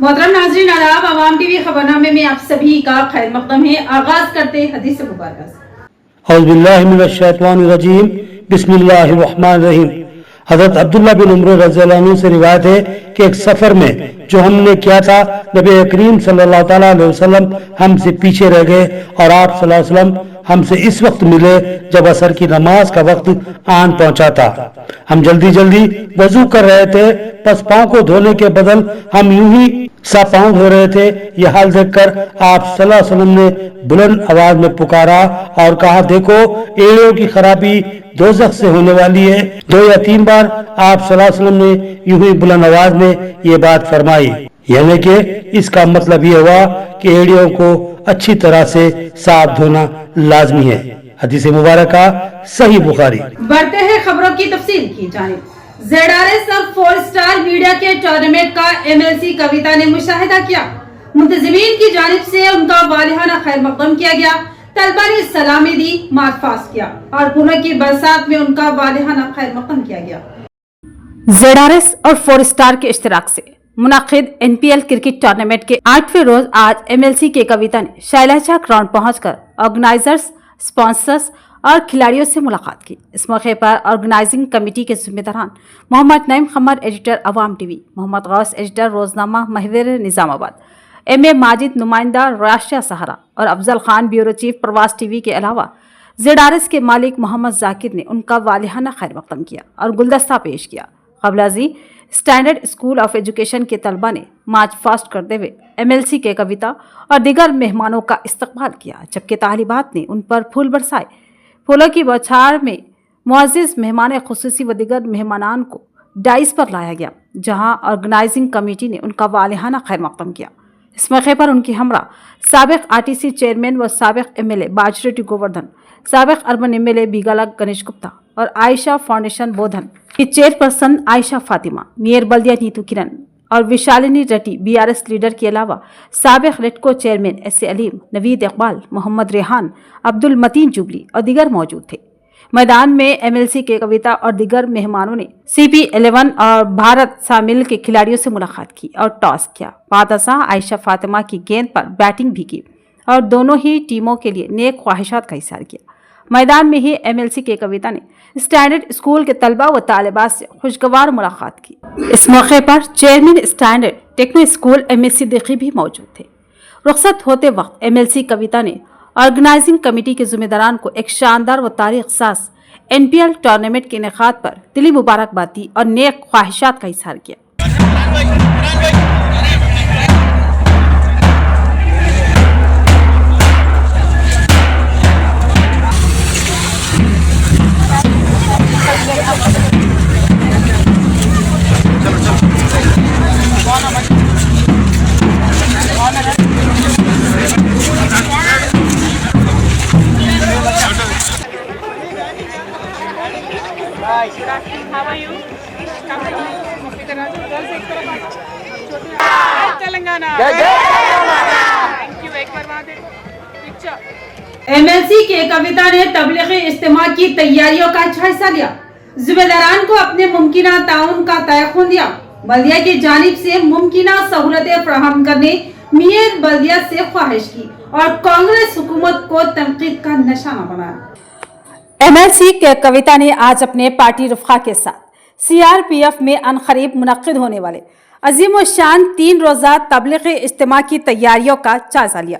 मोहतरम नाज़रीन आदाब, आवाम टीवी खबरनामे में आप सभी का खैर मक़दम है। आगाज करते हदीस मुबारक से। औज़ु बिल्लाहि मिनश शैतानिर रजीम, बिस्मिल्लाहिर रहमानिर रहीम। हज़रत अब्दुल्ला बिन उमर रज़ियल्लाहु अन्हु से रिवायत है कि एक सफर में जो हमने किया था, नबी करीम सल्लल्लाहु तआला अलैहि वसल्लम हमसे पीछे रह गए और आप सल्लल्लाहु अलैहि वसल्लम हमसे इस वक्त मिले जब असर की नमाज का वक्त आन पहुंचा था। हम जल्दी जल्दी वजू कर रहे थे, बस पाँव को धोने के बदल हम यूं ही पाँव धो रहे थे। यह हाल देखकर आप सल्लल्लाहु अलैहि वसल्लम ने बुलंद आवाज में पुकारा और कहा, देखो एड़ियों की खराबी दोज़ख से होने वाली है। 2 या 3 बार आप सल्लल्लाहु अलैहि वसल्लम ने यूं ही बुलंद आवाज में ये बात फरमाई, यानी कि इसका मतलब ये हुआ कि एड़ियों को अच्छी तरह से साफ धोना लाजमी है। हदीस मुबारक सही बुखारी। बढ़ते हैं खबरों की तफसील की जानिब। ZRS और 4 स्टार मीडिया के टूर्नामेंट का MLC कविता ने मुशाहिदा किया। मुंतज़मीन की जानिब से उनका वालिहाना खैर मक़दम किया गया। तलबा ने सलामी दी, मार्च पास किया और पुणे की बरसात में उनका वालिहाना खैर मक़दम किया गया। ZRS और 4 स्टार के इश्तिराक से मुनाकिद NPL क्रिकेट टूर्नामेंट के 8वें रोज आज MLC के कविता ने शैलजा ग्राउंड पहुंचकर ऑर्गेनाइजर्स, स्पॉन्सर्स और खिलाड़ियों से मुलाकात की। इस मौके पर ऑर्गेनाइजिंग कमेटी के जिम्मेदारान Mohammed Naeem Khamar editor Awaam TV, Mohammed Ghaus editor Roznama Mahver Nizamabad, MA Majid नुमाइंदा राष्ट्रीय सहारा और Afzal Khan bureau chief Pravas TV के अलावा ZRS के मालिक मोहम्मद जाकिर ने उनका वालिहाना खैर मक़दम किया और गुलदस्ता पेश किया। कबलाजी स्टैंडर्ड स्कूल ऑफ एजुकेशन के तलबा ने मार्च फास्ट करते हुए MLC के कविता और दीगर मेहमानों का इस्तकबाल किया, जबकि तालिबात ने उन पर फूल बरसाए। फूलों की बौछार में मुअज़्ज़िज़ मेहमान खुसूसी व दीगर मेहमानान को डाइस पर लाया गया, जहां ऑर्गेनाइजिंग कमेटी ने उनका वालिहाना खैर मक़दम किया। इस मौके पर उनकी हमरा साबिक़ RTC चेयरमैन व साबिक़ MLA बाजरेटी गोवर्धन, साबिक़ अर्बन MLA बीगाला गणेश गुप्ता और आयशा फाउंडेशन बोधन की चेयरपर्सन आयशा फातिमा, मेयर बल्दिया नीतू किरण और विशालिनी रेड्डी BRS लीडर के अलावा साबिक़ रेडको चेयरमैन SA अलीम, नवीद इकबाल, मोहम्मद रेहान, अब्दुल मतीन जुबली और दीगर मौजूद थे। मैदान में MLC के कविता और दीगर मेहमानों ने CP11 और भारत शामिल के खिलाड़ियों से मुलाकात की और टॉस किया। बादशाह आयशा फातिमा की गेंद पर बैटिंग भी की और दोनों ही टीमों के लिए नेक ख्वाहिशात का इज़हार किया। मैदान में ही MLC के कविता ने स्टैंडर्ड स्कूल के तलबा व तालिबात से खुशगवार मुलाकात की। इस मौके पर chairman standard techno school MA Siddiqui भी मौजूद थे। रुखसत होते वक्त MLC कविता ने ऑर्गेनाइजिंग कमेटी के जिम्मेदारान को एक शानदार व तारीख साज NPL टूर्नामेंट के इनेकाद पर दिली मुबारकबाद दी और नेक ख्वाहिशात का इज़हार किया। How are you? Telangana. Thank you. एक बार वहाँ देखो पिक्चर। MLC के कविता ने तबलीगी इज्तिमा की तैयारियों का अच्छा हिस्सा लिया। जिम्मेदारान को अपने मुमकिना ताउन का तयक़ुन दिया। बल्दिया की जानिब से मुमकिना सहूलतें फराहम करने मेयर बल्दिया से ख्वाहिश की और कांग्रेस हुकूमत को तनकीद का निशाना बनाया। MLC के कविता ने आज अपने पार्टी रफ़ा के साथ CRPF में अनक़रीब मुनक़्क़िद होने वाले अजीम शान 3 रोज़ा तबलीगी इज्तिमा की तैयारियों का जायज़ा लिया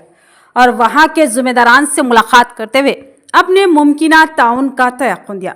और वहाँ के ज़िम्मेदारान से मुलाकात करते हुए अपने मुमकिना ताउन का तयक़ुन दिया।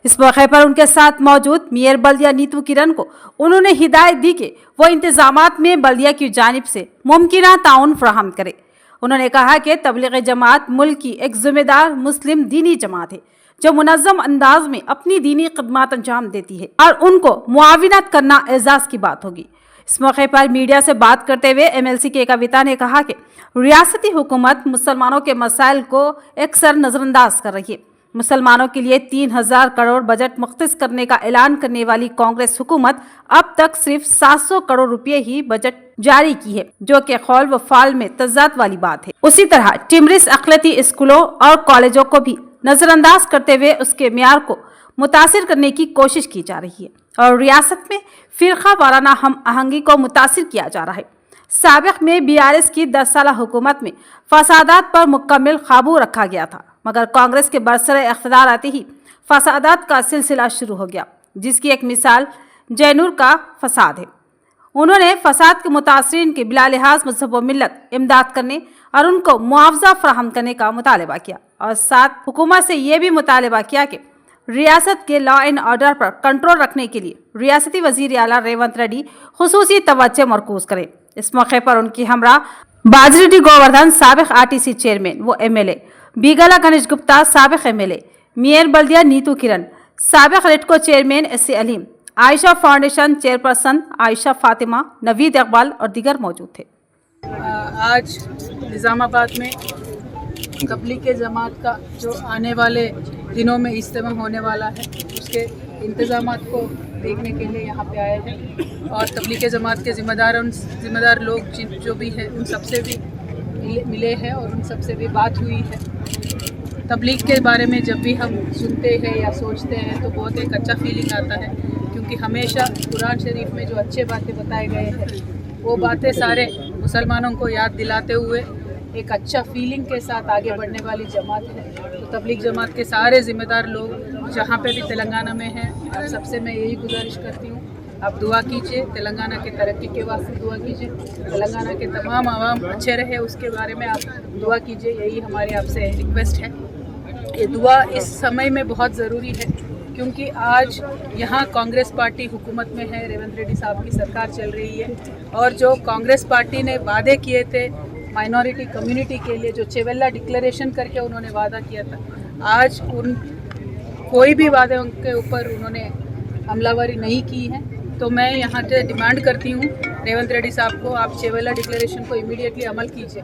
इस मौके पर उनके साथ मौजूद मेयर बल्दिया नीतू किरण को उन्होंने हिदायत दी कि वो इंतज़ामात में बल्दिया की जानिब से मुमकिना ताउन फराहम करे। उन्होंने कहा कि तबलीगी जमात मुल्क की एक ज़िम्मेदार मुस्लिम दीनी जमात है जो मुनज़्ज़म अंदाज में अपनी दीनी खिदमत अंजाम देती है और उनको मुआविनत करना एजाज़ की बात होगी। इस मौके पर मीडिया से बात करते हुए MLC के कविता ने कहा कि रियासती हुकूमत मुसलमानों के मसाइल को अक्सर नज़रअंदाज कर रही है। मुसलमानों के लिए 3000 करोड़ बजट मुख्तस करने का ऐलान करने वाली कांग्रेस हुकूमत अब तक सिर्फ 700 करोड़ रुपए ही बजट जारी की है, जो कि खौल व फाल में तजाद वाली बात है। उसी तरह टिमरिस अक़लियती स्कूलों और कॉलेजों को भी नज़रअंदाज करते हुए उसके म्यार को मुतासिर करने की कोशिश की जा रही है और रियासत में फ़िरका वाराना हम आहंगी को मुतासिर किया जा रहा है। साबिक में बीआरएस की 10 साल हुकूमत में फसादात पर मुकम्मल काबू रखा गया था, मगर कांग्रेस के बरसरे इख्तिदार आते ही फसादात का सिलसिला शुरू हो गया, जिसकी एक मिसाल जैनूर का फसाद है। उन्होंने फसाद के मुतासरीन की बिला लिहाज मजहब व मिल्लत इमदाद करने और उनको मुआवजा फराहम करने का मुतालबा किया और साथ हुकूमत से ये भी मुतालबा किया कि रियासत के लॉ एंड ऑर्डर पर कंट्रोल रखने के लिए रियासती वजीर आला रेवंत रेड्डी खुसूसी तवज्जो मरकूज करें। इस मौके पर उनकी हमरा बाजरेड्डी गोवर्धन साबिक आरटीसी चेयरमैन व एमएलए, बीगला गणेश गुप्ता साबिक एमएलए, मेयर बल्दिया नीतू किरण, साबिक REDCO chairman SC Aleem, Ayesha foundation chairperson Ayesha Fatima, Naveed Iqbal और दीगर मौजूद थे। आज निज़ामाबाद में तबलीग जमात का जो आने वाले दिनों में इज्तिमा होने वाला है, उसके इंतज़ामात को देखने के लिए यहाँ पे आए हैं और तबलीग जमात के ज़िम्मेदार लोग जो भी हैं उन सबसे भी मिले हैं और उन सबसे भी बात हुई है। तबलीग के बारे में जब भी हम सुनते हैं या सोचते हैं तो बहुत एक अच्छा फीलिंग आता है, क्योंकि हमेशा कुरान शरीफ में जो अच्छे बातें बताए गए हैं वो बातें सारे मुसलमानों को याद दिलाते हुए एक अच्छा फीलिंग के साथ आगे बढ़ने वाली जमात है। तो तबलीग जमात के सारे ज़िम्मेदार लोग जहाँ पे भी तेलंगाना में हैं, आप सबसे मैं यही गुजारिश करती हूँ, आप दुआ कीजिए, तेलंगाना के तरक्की के वास्ते दुआ कीजिए, तेलंगाना के तमाम आवाम अच्छे रहे उसके बारे में आप दुआ कीजिए, यही हमारी आपसे रिक्वेस्ट है। ये दुआ इस समय में बहुत ज़रूरी है, क्योंकि आज यहाँ कांग्रेस पार्टी हुकूमत में है, रेवंत रेड्डी साहब की सरकार चल रही है और जो कांग्रेस पार्टी ने वादे किए थे माइनॉरिटी कम्युनिटी के लिए, जो चेवेल्ला डिक्लेरेशन करके उन्होंने वादा किया था, आज उन कोई भी वादे उनके ऊपर उन्होंने हमलावरी नहीं की है। तो मैं यहाँ से डिमांड करती हूँ रेवंत रेड्डी साहब को, आप चेवेल्ला डिक्लेरेशन को इमीडिएटली अमल कीजिए।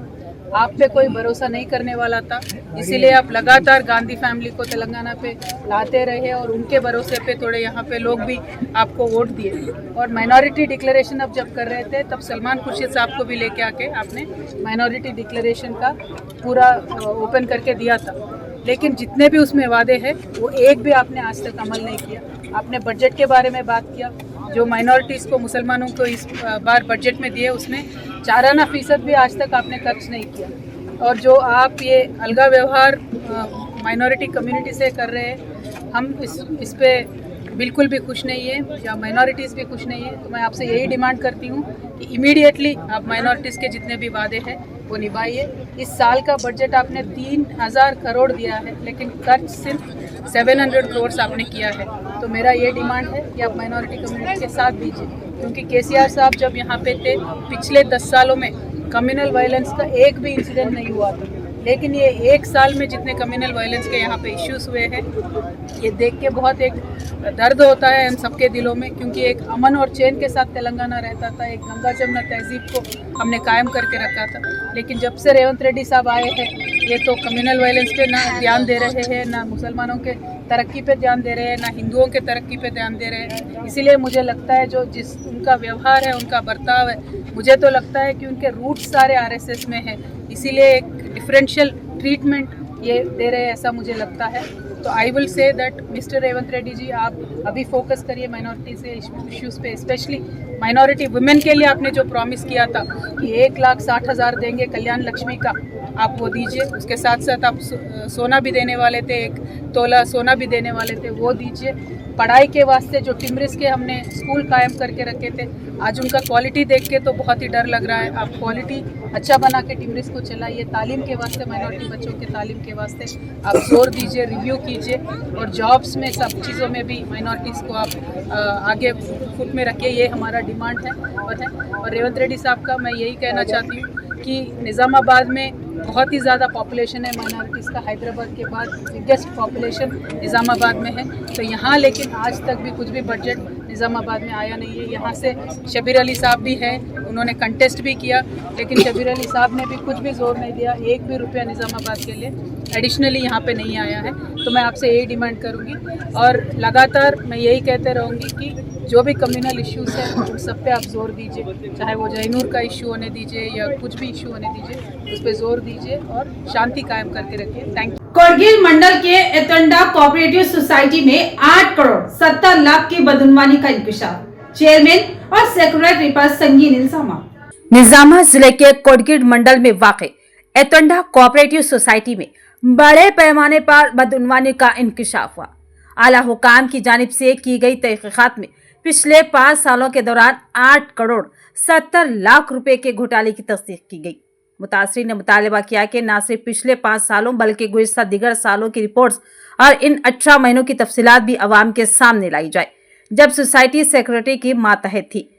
आप पे कोई भरोसा नहीं करने वाला था, इसीलिए आप लगातार गांधी फैमिली को तेलंगाना पे लाते रहे और उनके भरोसे पे थोड़े यहाँ पे लोग भी आपको वोट दिए। और माइनॉरिटी डिक्लेरेशन अब जब कर रहे थे तब सलमान खुर्शीद साहब को भी लेके आके आपने माइनॉरिटी डिक्लेरेशन का पूरा ओपन करके दिया था, लेकिन जितने भी उसमें वादे हैं वो एक भी आपने आज तक अमल नहीं किया। आपने बजट के बारे में बात किया, जो माइनॉरिटीज़ को मुसलमानों को इस बार बजट में दिए उसमें 4% भी आज तक आपने खर्च नहीं किया। और जो आप ये अलगा व्यवहार माइनॉरिटी कम्युनिटी से कर रहे हैं, हम इस पे बिल्कुल भी खुश नहीं है या माइनॉरिटीज़ भी खुश नहीं है। तो मैं आपसे यही डिमांड करती हूँ कि इमीडिएटली आप माइनॉरिटीज़ के जितने भी वादे हैं वो निभाइए। इस साल का बजट आपने 3000 करोड़ दिया है, लेकिन खर्च सिर्फ 700 करोड़ आपने किया है। तो मेरा ये डिमांड है कि आप माइनॉरिटी कम्युनिटी के साथ दीजिए, क्योंकि केसीआर साहब जब यहाँ पे थे पिछले 10 सालों में कम्युनल वायलेंस का एक भी इंसिडेंट नहीं हुआ था, लेकिन ये एक साल में जितने कम्युनल वायलेंस के यहाँ पे इश्यूज हुए हैं, ये देख के बहुत एक दर्द होता है हम सबके दिलों में, क्योंकि एक अमन और चैन के साथ तेलंगाना रहता था, एक गंगा जमुना तहजीब को हमने कायम करके रखा था। लेकिन जब से रेवंत रेड्डी साहब आए हैं, ये तो कम्युनल वायलेंस पे ना ध्यान दे रहे हैं, ना मुसलमानों के तरक्की पे ध्यान दे रहे हैं, ना हिंदुओं के तरक्की पे ध्यान दे रहे हैं। इसीलिए मुझे लगता है जो जिस उनका व्यवहार है, उनका बर्ताव है, मुझे तो लगता है कि उनके रूट्स सारे आरएसएस में है, इसीलिए एक डिफरेंशियल ट्रीटमेंट ये दे रहे हैं, ऐसा मुझे लगता है। तो I will say that mister Revanth Reddy ji, आप अभी फोकस करिए माइनॉरिटी से इश्यूज़ पे, स्पेशली माइनॉरिटी वुमेन के लिए आपने जो प्रॉमिस किया था कि 1,60,000 देंगे कल्याण लक्ष्मी का, आप वो दीजिए। उसके साथ साथ आप सोना भी देने वाले थे, 1 तोला सोना भी देने वाले थे, वो दीजिए। पढ़ाई के वास्ते जो टिमरिस के हमने स्कूल कायम करके रखे थे, आज उनका क्वालिटी देख के तो बहुत ही डर लग रहा है। आप क्वालिटी अच्छा बना के टिमरिस को चलाइए। तालीम के वास्ते, माइनॉरिटी बच्चों के तालीम के वास्ते आप जोर दीजिए, रिव्यू कीजिए, और जॉब्स में सब चीज़ों में भी माइनॉरिटीज़ को आप आगे फुट में रखिए। ये हमारा डिमांड है। और रेवंत रेड्डी साहब का मैं यही कहना चाहती हूँ कि निज़ामाबाद में बहुत ही ज़्यादा पॉपुलेशन है माइनॉरिटीज़ का, हैदराबाद के बाद बिगेस्ट पॉपुलेशन निज़ामाबाद में है। तो यहाँ लेकिन आज तक भी कुछ भी बजट निज़ामाबाद में आया नहीं है। यहाँ से शबीर अली साहब भी हैं, उन्होंने कंटेस्ट भी किया, लेकिन शबीर अली साहब ने भी कुछ भी जोर नहीं दिया, 1 भी रुपया निज़ामाबाद के लिए एडिशनली यहाँ पे नहीं आया है। तो मैं आपसे यही डिमांड करूँगी और लगातार मैं यही कहते रहूँगी कि जो भी कम्युनल इश्यूज है उन सब पे आप जोर दीजिए, चाहे वो जैनूर का इशू होने दीजिए या कुछ भी इशू होने दीजिए, उस पर जोर दीजिए और शांति कायम करके रखिए। Thank you. कोडगिल मंडल के एतंडा कोऑपरेटिव सोसाइटी में 8 करोड़ 70 लाख की बदनवानी का इंकशाफ, चेयरमैन और सेक्रेटरी पर संगीन इल्जाम। निजामा जिले के कोटगिड मंडल में वाक़ एतंडा कोऑपरेटिव सोसाइटी में बड़े पैमाने पर बदउनवानी का इंकशाफ हुआ। आला हुकाम की जानिब से की गई तहकीकात में पिछले 5 सालों के दौरान 8 करोड़ 70 लाख रुपए के घोटाले की तस्दीक की गई। मुतासरीन ने मुतालबा किया कि न सिर्फ पिछले 5 सालों बल्कि गुज़िश्ता दीगर सालों की रिपोर्ट्स और इन 18 महीनों की तफसीलात भी अवाम के सामने लाई जाए, जब सोसाइटी सेक्रेटरी की मातहत थी।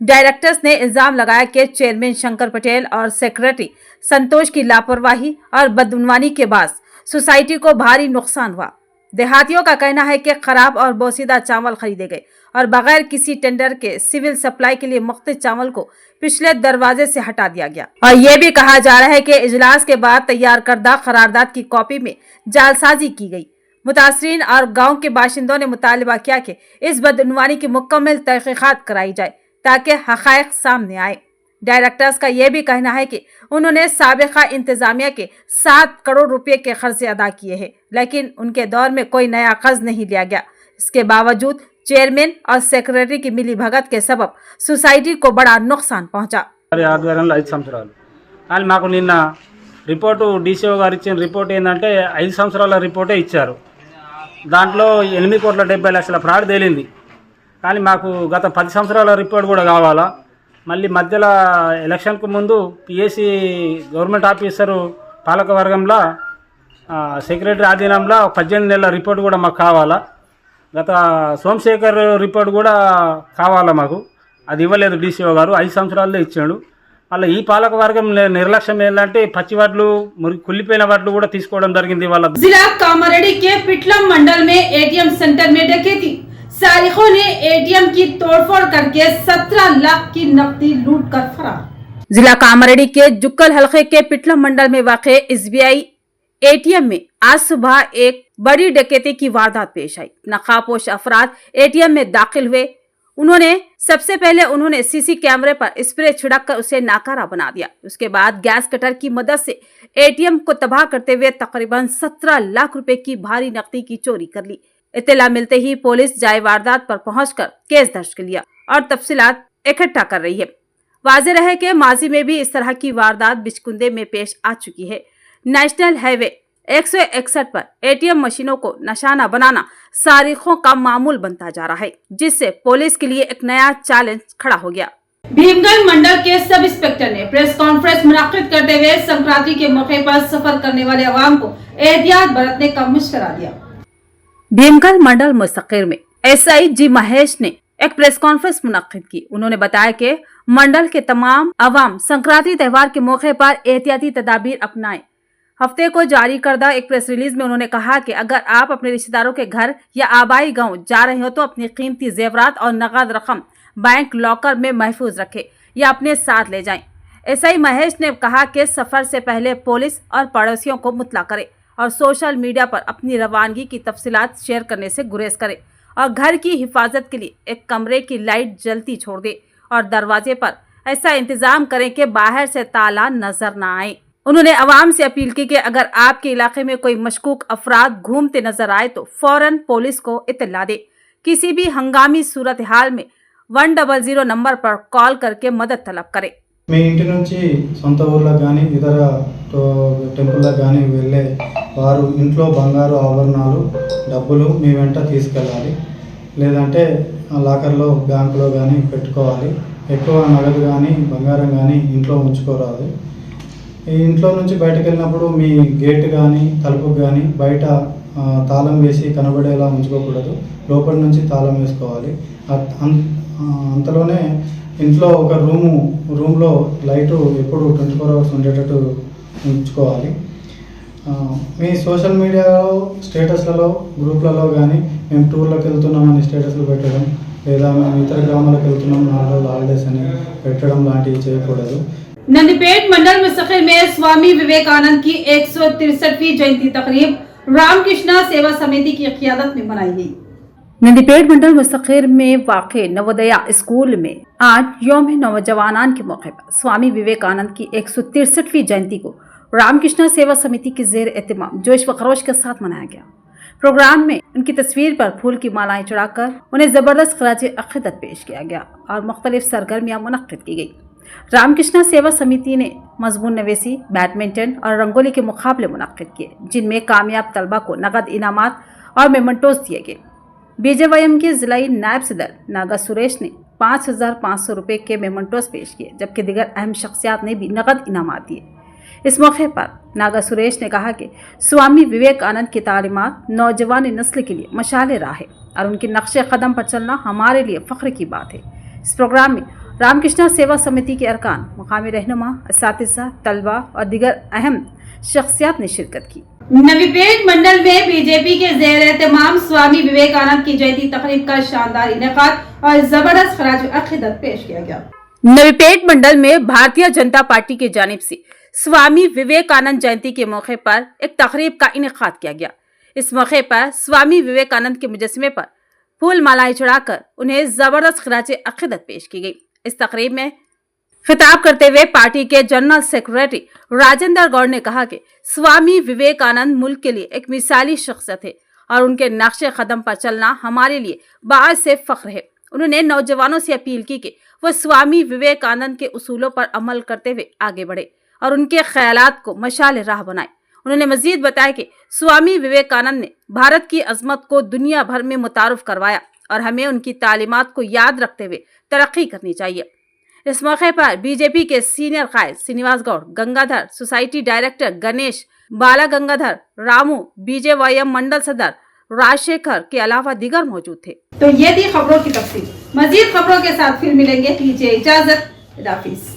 डायरेक्टर्स ने इल्जाम लगाया कि चेयरमैन शंकर पटेल और सेक्रेटरी संतोष की लापरवाही और बदउनवानी के बाद सोसाइटी को भारी नुकसान हुआ। देहातियों का कहना है कि खराब और बोसीदा चावल खरीदे गए और बगैर किसी टेंडर के सिविल सप्लाई के लिए मुख्तलिफ चावल को पिछले दरवाजे से हटा दिया गया। और ये भी कहा जा रहा है कि इजलास के बाद तैयार करदा करारदाद की कॉपी में जालसाजी की गई। मुतासरीन और गांव के बाशिंदों ने मुतालबा किया कि इस बदउनवानी की मुकम्मल तहकीकात कराई जाए ताकि हक़ाइक़ सामने आए। डायरेक्टर्स का यह भी कहना है कि उन्होंने साबिक़ा इंतजामिया के 7 करोड़ रुपए के कर्जे अदा किए हैं, लेकिन उनके दौर में कोई नया कर्ज नहीं लिया गया। इसके बावजूद चेयरमैन और सेक्रेटरी की मिली भगत के सबब सोसाइटी को बड़ा नुकसान पहुंचा। ఆధ్వర్యంలో 5 సంవత్సరాలు కానీ మాకు నిన్న రిపోర్టు డీసీఓ గారు ఇచ్చిన రిపోర్ట్ ఏంటంటే 5 సంవత్సరాల రిపోర్టే ఇచ్చారు. దాంట్లో 8,70,00,000 ఫ్రాడ్ తేలింది. కానీ మాకు గత 10 సంవత్సరాల రిపోర్ట్ కూడా కావాలా. మళ్ళీ మధ్యలో ఎలక్షన్కు ముందు పిఎస్సి గవర్నమెంట్ ఆఫీసరు పాలకవర్గంలో సెక్రటరీ ఆధీనంలో 18 నెలల రిపోర్ట్ కూడా మాకు కావాలా. గత సోమశేఖర్ రిపోర్ట్ కూడా కావాలా మాకు. అది ఇవ్వలేదు డీసీఓ గారు, 5 సంవత్సరాల్లో ఇచ్చాడు. అలా ఈ పాలకవర్గం నిర్లక్ష్యం ఏంటంటే పచ్చి వడ్లు కుళ్ళిపోయిన వడ్లు కూడా తీసుకోవడం జరిగింది వాళ్ళ. जिला कामारेड्डी के पिटलम मंडल में एटीएम सेंटर में डकैती। सारिकों ने एटीएम की तोड़फोड़ करके 17 लाख की नकदी लूट कर फरार। जिला कामारेड्डी के जुक्कल हलके के पिटलम मंडल में वाक़ एसबीआई एटीएम में आज सुबह एक बड़ी डकैती की वारदात पेश आई। नकाबपोश अफराद एटीएम में दाखिल हुए। सबसे पहले उन्होंने सीसी कैमरे पर स्प्रे छिड़क कर उसे नाकारा बना दिया। उसके बाद गैस कटर की मदद से एटीएम को तबाह करते हुए तकरीबन 17 लाख रुपए की भारी नकदी की चोरी कर ली। इत्तला मिलते ही पुलिस जाए वारदात पर पहुंचकर केस दर्ज कर लिया और तफसीलात इकट्ठा कर रही है। वाज़ेह है कि माजी में भी इस तरह की वारदात बिचकुंदे में पेश आ चुकी है। नेशनल हाईवे 161 पर एटीएम मशीनों को निशाना बनाना सारिकों का मामूल बनता जा रहा है, जिससे पुलिस के लिए एक नया चैलेंज खड़ा हो गया। भीमगढ़ मंडल के सब इंस्पेक्टर ने प्रेस कॉन्फ्रेंस मुनाकिद करते हुए संक्रांति के मौके पर सफर करने वाले अवाम को एहतियात बरतने का मशवरा दिया। भीमगढ़ मंडल मुस्तकिर में एसआई जी महेश ने एक प्रेस कॉन्फ्रेंस मुनाकिद की। उन्होंने बताया कि मंडल के तमाम अवाम संक्रांति त्योहार के मौके पर एहतियाती तदाबीर अपनाएं। हफ्ते को जारी करदा एक प्रेस रिलीज में उन्होंने कहा कि अगर आप अपने रिश्तेदारों के घर या आबाई गांव जा रहे हो तो अपनी कीमती जेवरात और नगद रकम बैंक लॉकर में महफूज रखें या अपने साथ ले जाएं। एसआई महेश ने कहा कि सफर से पहले पुलिस और पड़ोसियों को मुतला करें और सोशल मीडिया पर अपनी रवानगी की तफसीलात शेयर करने से गुरेज करें और घर की हिफाजत के लिए एक कमरे की लाइट जलती छोड़ दे और दरवाजे पर ऐसा इंतजाम करें कि बाहर से ताला नजर न आए। उन्होंने अवाम से अपील की कि अगर आपके इलाके में कोई मशकूक अफराद घूमते नजर आए तो फौरन पुलिस को इत्तला दे। किसी भी हंगामी सूरत हाल में 100 नंबर पर कॉल करके मदद तलब करें। మీ ఇంటి నుంచి సొంత ఊర్లకు కానీ ఇతర టెంపుల్లకు కానీ వెళ్ళే వారు ఇంట్లో బంగారు ఆభరణాలు డబ్బులు మీ వెంట తీసుకెళ్ళాలి, లేదంటే లాకర్లో బ్యాంకులో కానీ పెట్టుకోవాలి. ఎక్కువ నగదు కానీ బంగారం కానీ ఇంట్లో ఉంచుకోరాదు. ఈ ఇంట్లో నుంచి బయటకు వెళ్ళినప్పుడు మీ గేట్ కానీ తలుపు కానీ బయట తాళం వేసి కనబడేలా ఉంచుకోకూడదు, లోపల నుంచి తాళం వేసుకోవాలి. అంతలోనే ఇంట్లో ఒక రూమ్లో లైటు ఎప్పుడు 24 అవర్స్ ఉండేటట్టు ఉంచుకోవాలి. మీ సోషల్ మీడియాలో స్టేటస్లలో గ్రూప్లలో కానీ మేము టూర్లకు వెళ్తున్నామని స్టేటస్లు పెట్టడం, లేదా మేము ఇతర గ్రామాలకు వెళ్తున్నాం 4 రోజులు హాలిడేస్ అని పెట్టడం లాంటివి చేయకూడదు. नंदीपेट मंडल मुस्तकिर में स्वामी विवेकानंद की 163वीं जयंती तकरीब रामकृष्ण सेवा समिति की क़ियादत में मनाई गई। नंदीपेट मंडल मुस्तकिर में वाक़े नवोदया स्कूल में आज यौम नौजवानान के मौके पर स्वामी विवेकानंद की 163वीं जयंती को रामकृष्ण सेवा समिति के ज़ेर एहतमाम जोश व खरोश के साथ मनाया गया। प्रोग्राम में उनकी तस्वीर पर फूल की मालाएं चढ़ाकर उन्हें ज़बरदस्त खराज अक़ीदत पेश किया गया और मुख्तलिफ सरगर्मियाँ मुनक़्क़िद की गई। रामकृष्ण सेवा समिति ने मजमून नवेसी, बैडमिंटन और रंगोली के मुकाबले मुनक्किद किए, जिनमें कामयाब तलबा को नगद इनामात और मेमेंटोज दिए गए। बीजेवाईएम के जिलाई नायब सदर नागा सुरेश ने 5,500 रुपये के मेमेंटोज पेश किए, जबकि दीगर अहम शख्सियात ने भी नगद इनामात दिए। इस मौके पर नागा सुरेश ने कहा कि स्वामी विवेकानंद की तालीमात नौजवान नस्ल के लिए मशाल राह है और उनके नक्शे कदम पर चलना हमारे लिए फख्र की बात है। इस प्रोग्राम में रामकृष्ण सेवा समिति के अरकान, मुकामी रहनुमा, असातिज़ा, तलबा और दीगर अहम शख्सियात ने शिरकत की। नवीपेट मंडल में बीजेपी के ज़ेर एहतमाम स्वामी विवेकानंद की जयंती तकरीब का शानदार इनेकाद और जबरदस्त खराज अकीदत पेश किया गया। नवीपेट मंडल में भारतीय जनता पार्टी की जानिब से स्वामी विवेकानंद जयंती के मौके पर एक तकरीब का इनेकाद किया गया। इस मौके पर स्वामी विवेकानंद के मुजस्समे पर फूल मालाएं चढ़ाकर उन्हें जबरदस्त खराज अकीदत पेश की गई। इस तकरीब में खिताब करते हुए पार्टी के जनरल सेक्रेटरी राजेंद्र गौड़ ने कहा कि स्वामी विवेकानंद मुल्क के लिए एक मिसाली शख्सियत है और उनके नक्शे कदम पर चलना हमारे लिए बाइस से फख्र है। उन्होंने नौजवानों से अपील की कि वह स्वामी विवेकानंद के उसूलों पर अमल करते हुए आगे बढ़े और उनके ख्यालात को मशाल राह बनाए। उन्होंने मजीद बताया कि स्वामी विवेकानंद ने भारत की अजमत को दुनिया भर में मुतारुफ करवाया और हमें उनकी तालीमात को याद रखते हुए तरक्की करनी चाहिए। इस मौके पर बीजेपी के सीनियर कायद श्रीनिवास गौड़, गंगाधर, सोसाइटी डायरेक्टर गणेश, बाला गंगाधर, रामू, बीजेवाईएम मंडल सदर राजशेखर के अलावा दीगर मौजूद थे। तो ये थी खबरों की तफसील। मजीद खबरों के साथ फिर मिलेंगे। लीजिए इजाजत। खुदा हाफिज।